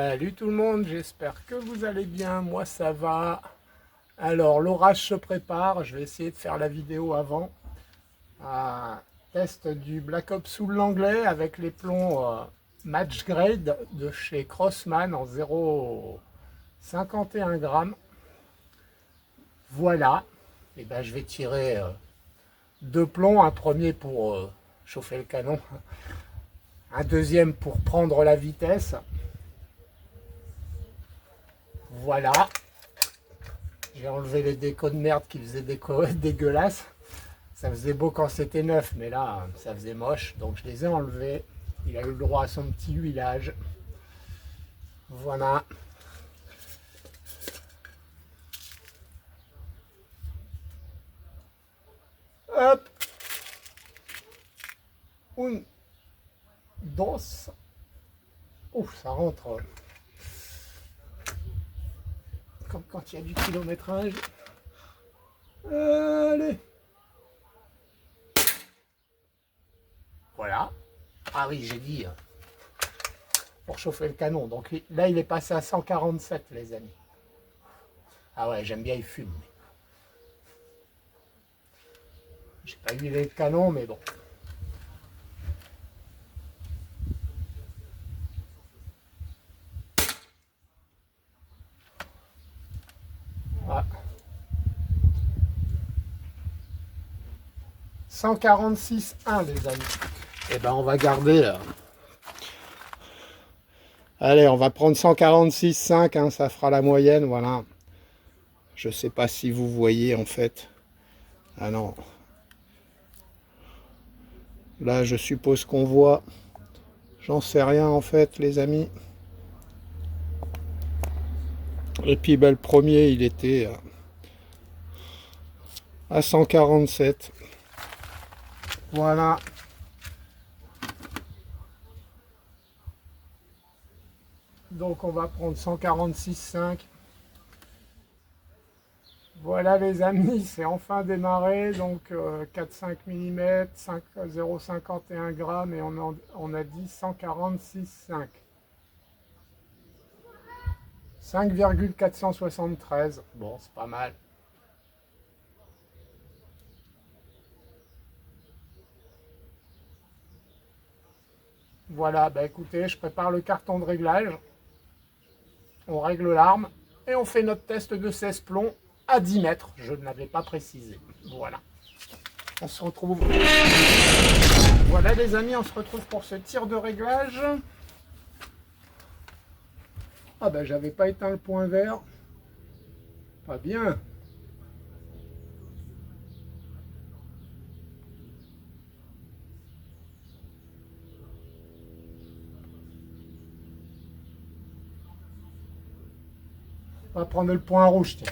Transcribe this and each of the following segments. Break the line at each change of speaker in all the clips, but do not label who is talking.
Salut tout le monde, j'espère que vous allez bien, moi ça va. Alors l'orage se prépare, je vais essayer de faire la vidéo avant. Un test du Black Ops sous l'anglais avec les plombs Match Grade de chez Crossman en 0,51 grammes. Voilà, et ben je vais tirer deux plombs, un premier pour chauffer le canon, un deuxième pour prendre la vitesse. Voilà. J'ai enlevé les décos de merde qui faisaient dégueulasse. Ça faisait beau quand c'était neuf, mais là, ça faisait moche. Donc je les ai enlevés. Il a eu le droit à son petit huilage. Voilà. Hop. Un, dos. Ouf, ça rentre. Comme quand il y a du kilométrage. Allez. Voilà. Ah oui, j'ai dit pour chauffer le canon. Donc là, il est passé à 147, les amis. Ah ouais, j'aime bien, il fume. J'ai pas huilé le canon, mais bon. Ah. 146,1 les amis. Et ben on va garder. Allez, on va prendre 146,5, hein, ça fera la moyenne, voilà. Je sais pas si vous voyez en fait. Ah non. Là, je suppose qu'on voit. J'en sais rien en fait, les amis. Et puis ben, le premier, il était à 147. Voilà. Donc on va prendre 146,5. Voilà les amis, c'est enfin démarré, donc 4-5 mm, 0,51 grammes et on a dit 146,5. 5,473, bon c'est pas mal. Voilà, bah écoutez, je prépare le carton de réglage, on règle l'arme et on fait notre test de 16 plombs à 10 mètres, je ne l'avais pas précisé. Voilà, on se retrouve. Voilà les amis, on se retrouve pour ce tir de réglage. Ah bah j'avais pas éteint le point vert, pas bien. On va prendre le point rouge, tiens.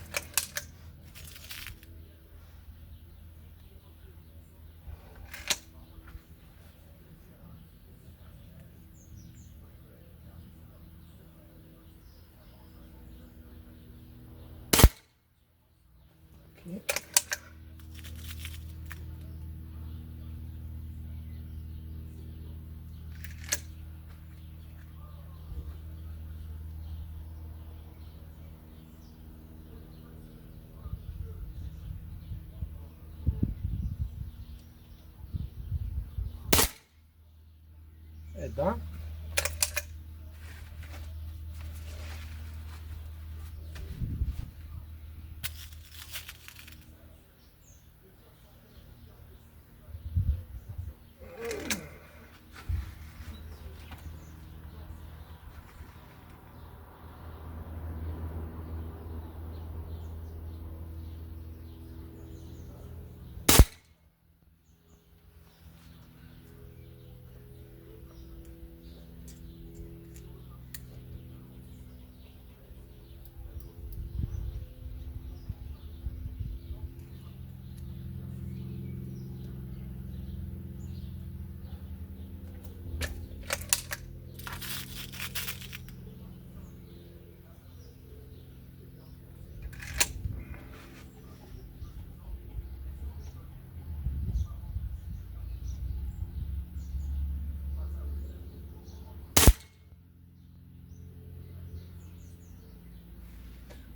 Okay. Eh ben,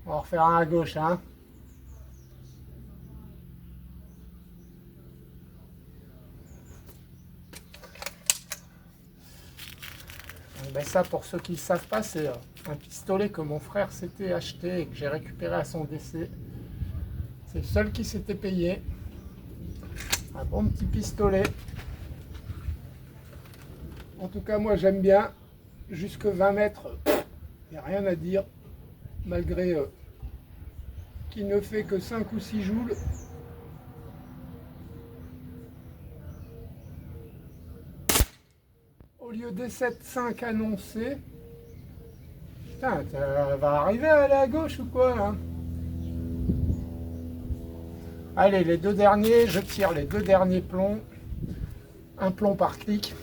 On va en refaire un à gauche, hein. Ben ça, pour ceux qui ne savent pas, c'est un pistolet que mon frère s'était acheté et que j'ai récupéré à son décès. C'est le seul qui s'était payé. Un bon petit pistolet. En tout cas, moi j'aime bien. Jusque 20 mètres, il n'y a rien à dire. Malgré qu'il ne fait que 5 ou 6 joules. Au lieu des 7,5 annoncés. Putain, ça va arriver à aller à gauche ou quoi là? Allez, les deux derniers, je tire les deux derniers plombs. Un plomb par clic.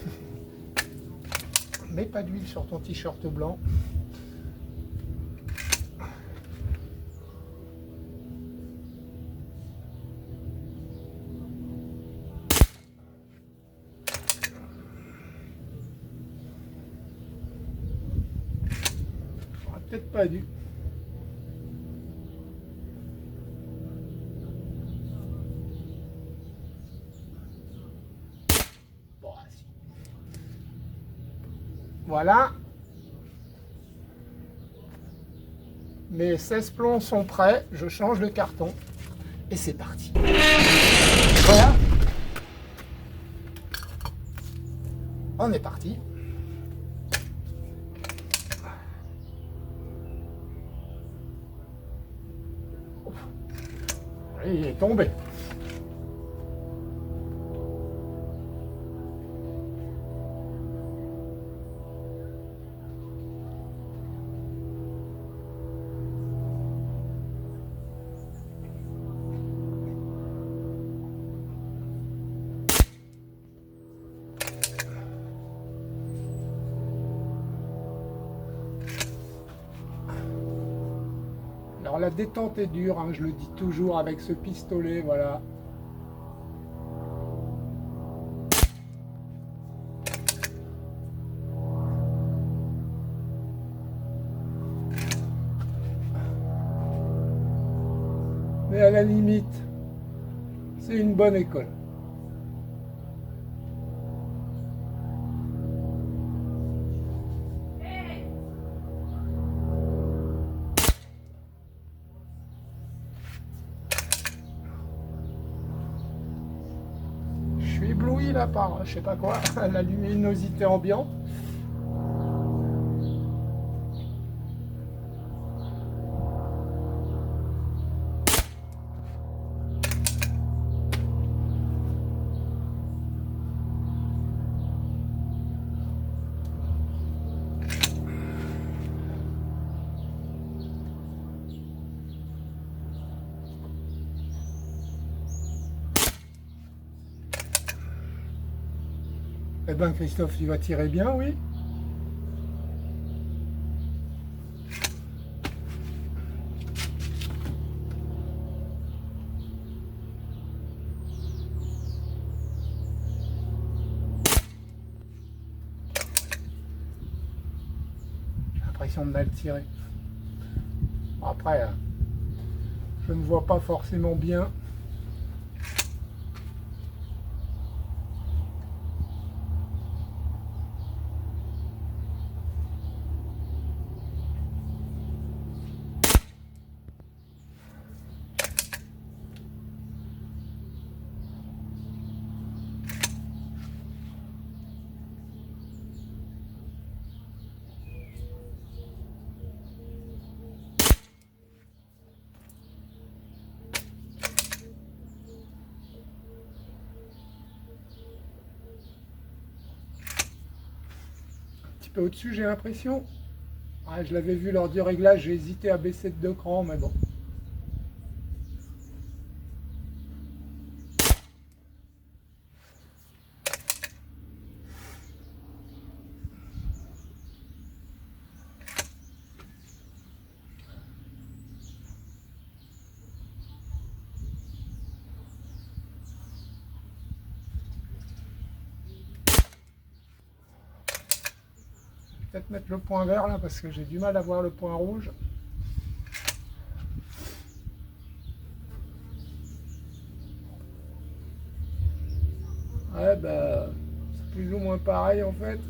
Mets pas d'huile sur ton t-shirt blanc. J'aurais peut-être pas dû. Bon, si. Voilà. Mes 16 plombs sont prêts, je change de carton et c'est parti. Voilà. On est parti. Il est tombé. Alors la détente est dure, hein, je le dis toujours avec ce pistolet, voilà. Mais à la limite, c'est une bonne école. Je suis ébloui là par, je sais pas quoi, la luminosité ambiante. Eh ben Christophe, tu vas tirer bien, oui. J'ai l'impression de mal tirer. Après, je ne vois pas forcément bien. Un peu au-dessus, j'ai l'impression. Ah, je l'avais vu lors du réglage, j'ai hésité à baisser de 2 crans, mais bon. Peut-être mettre le point vert là parce que j'ai du mal à voir le point rouge. bah, c'est plus ou moins pareil en fait.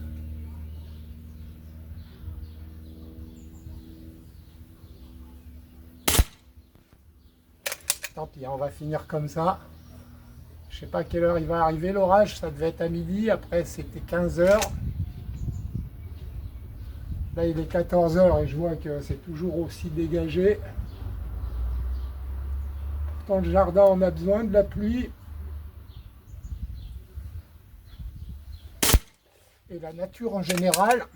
Tant pis, on va finir comme ça. Je sais pas à quelle heure il va arriver l'orage, ça devait être à midi, après c'était 15 heures. Là il est 14 heures et je vois que c'est toujours aussi dégagé. Pourtant le jardin en a besoin de la pluie. Et la nature en général.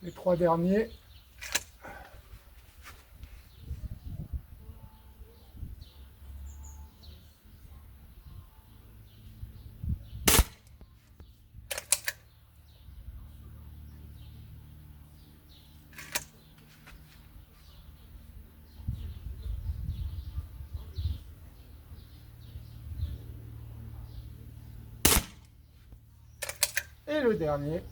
Les 3 derniers. Et le dernier.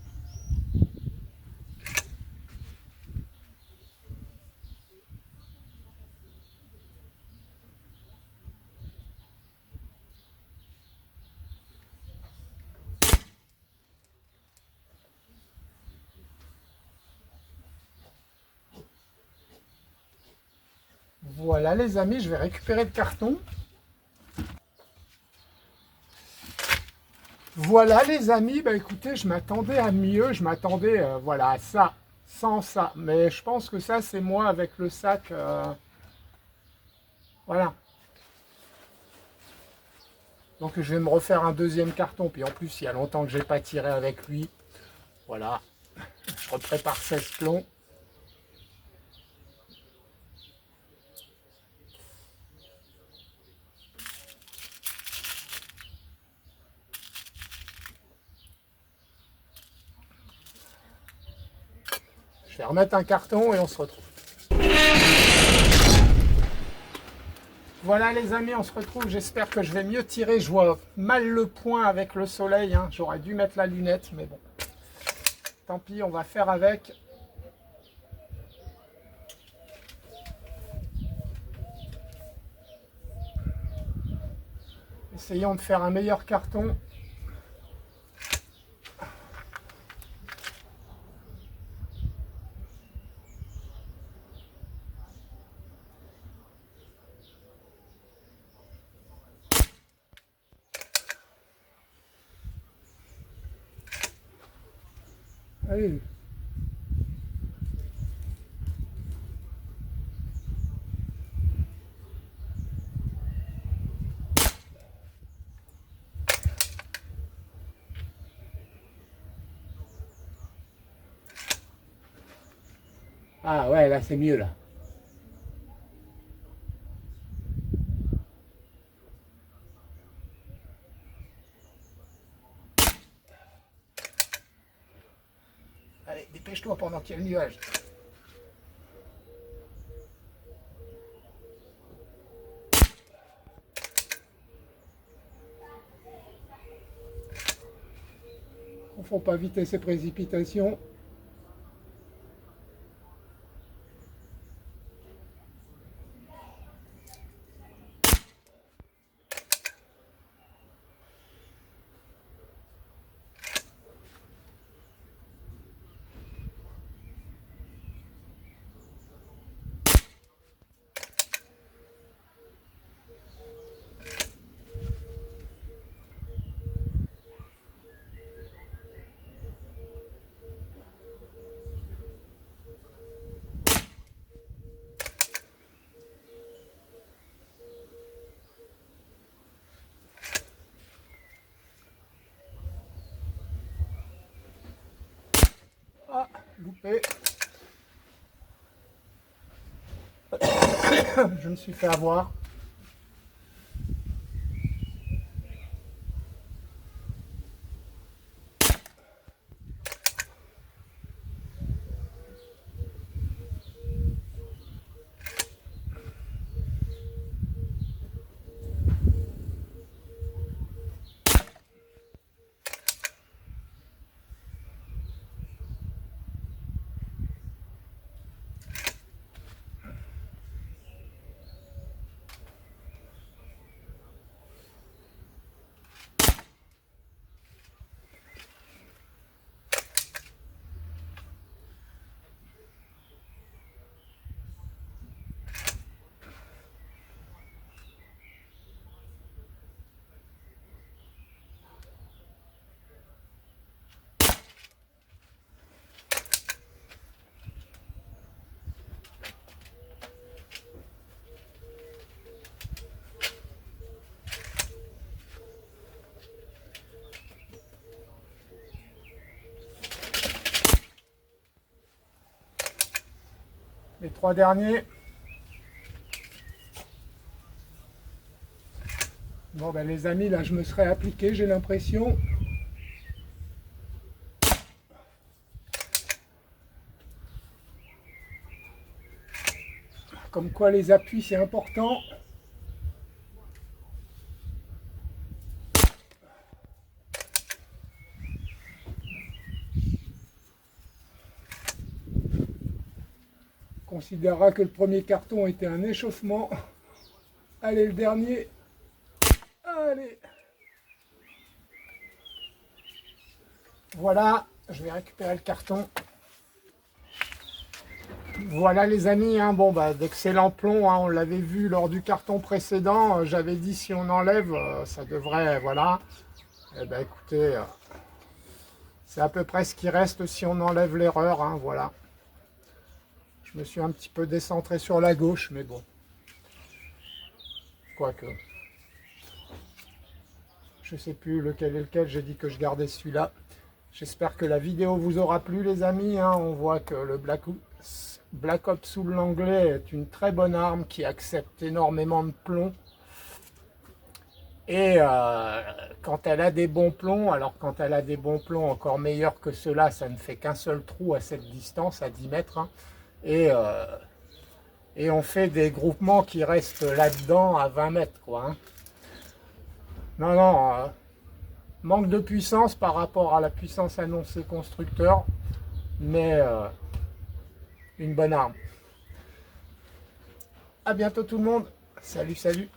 Voilà les amis, je vais récupérer le carton. Voilà les amis, bah écoutez, je m'attendais à mieux, je m'attendais voilà, à ça, sans ça. Mais je pense que ça c'est moi avec le sac, voilà. Donc je vais me refaire un deuxième carton, puis en plus il y a longtemps que j'ai pas tiré avec lui. Voilà, je reprépare 16 plombs. Je vais remettre un carton et on se retrouve. Voilà les amis, on se retrouve, j'espère que je vais mieux tirer. Je vois mal le point avec le soleil, hein. J'aurais dû mettre la lunette, mais bon. Tant pis, on va faire avec. Essayons de faire un meilleur carton. Allez. Ah ouais, là c'est mieux là. Allez, dépêche-toi pendant qu'il y a le nuage. Il ne faut pas éviter ces précipitations. Ah, loupé. Je me suis fait avoir. Les 3 derniers. Bon ben les amis, là je me serais appliqué, j'ai l'impression. Comme quoi les appuis c'est important. On considérera que le premier carton était un échauffement. Allez, le dernier. Allez. Voilà, je vais récupérer le carton. Voilà les amis, hein, bon bah d'excellents plombs, hein, on l'avait vu lors du carton précédent, j'avais dit si on enlève, ça devrait, voilà. Eh ben écoutez, c'est à peu près ce qui reste si on enlève l'erreur, hein, voilà. Je me suis un petit peu décentré sur la gauche, mais bon. Quoique. Je sais plus lequel est lequel, j'ai dit que je gardais celui-là. J'espère que la vidéo vous aura plu les amis, hein. On voit que le Black Ops Soul l'anglais est une très bonne arme qui accepte énormément de plomb. Et quand elle a des bons plombs, alors quand elle a des bons plombs encore meilleurs que ceux-là, ça ne fait qu'un seul trou à cette distance, à 10 mètres. Hein. Et on fait des groupements qui restent là-dedans à 20 mètres. Quoi, hein. Non, non, manque de puissance par rapport à la puissance annoncée constructeur, mais une bonne arme. À bientôt tout le monde. Salut, salut.